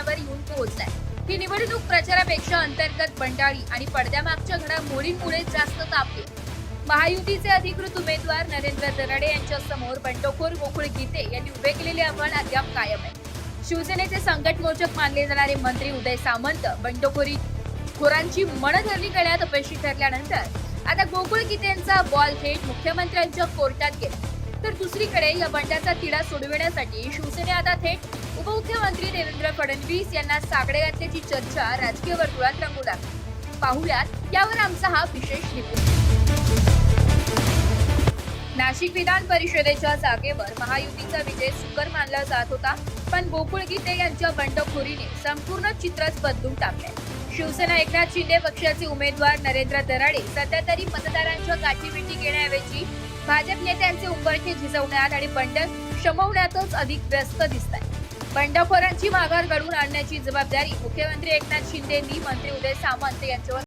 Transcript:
मैदानावर येऊन पोहोचलाय। ही निवडणूक प्रचारापेक्षा अंतर्गत बंडाळी आणि पडद्यामागच्या घडामोडींमुळे जास्त तापली। महायुतीचे अधिकृत उमेदवार नरेंद्र दराडे यांच्या समोर बंडखोर गोकुळ गीते यांनी उभे केलेले आव्हान अद्याप कायम आहे। शिवसेनेचे संघटमोचक मानले जाणारे मंत्री उदय सामंत बंडखोरांची मनधरणी करण्यात अपयशी ठरल्यानंतर आता गोकुळ गीतेंचा बॉल थेट मुख्यमंत्र्यांच्या कोर्टात गेला। तर दुसरीकडे या बंडाचा तिढा सोडविण्यासाठी शिवसेने आता थेट उपमुख्यमंत्री देवेंद्र फडणवीस यांना साकडे घातल्याची चर्चा राजकीय वर्तुळात रंगू लागली। पाहुयात यावर आमचा हा विशेष रिपोर्ट। नाशिक विधान परिषदेच्या जागेवर महायुतीचा विजय सुकर मानला जात होता, पण गोकुळ गीते यांच्या बंडखोरीने संपूर्ण चित्रच बदलून टाकले। शिवसेना एकनाथ शिंदे पक्षाचे उमेदवार नरेंद्र दराडे सध्या तरी मतदारांच्या गाठीभेटी घेण्याऐवजी भाजप नेत्यांचे उंबरठे झिजवण्यात आणि बंड शमवण्यातच अधिक व्यस्त दिसतात। बंडखोरांची माघार घडवून आणण्याची जबाबदारी मुख्यमंत्री एकनाथ शिंदेंनी मंत्री उदय सामंत यांच्यावर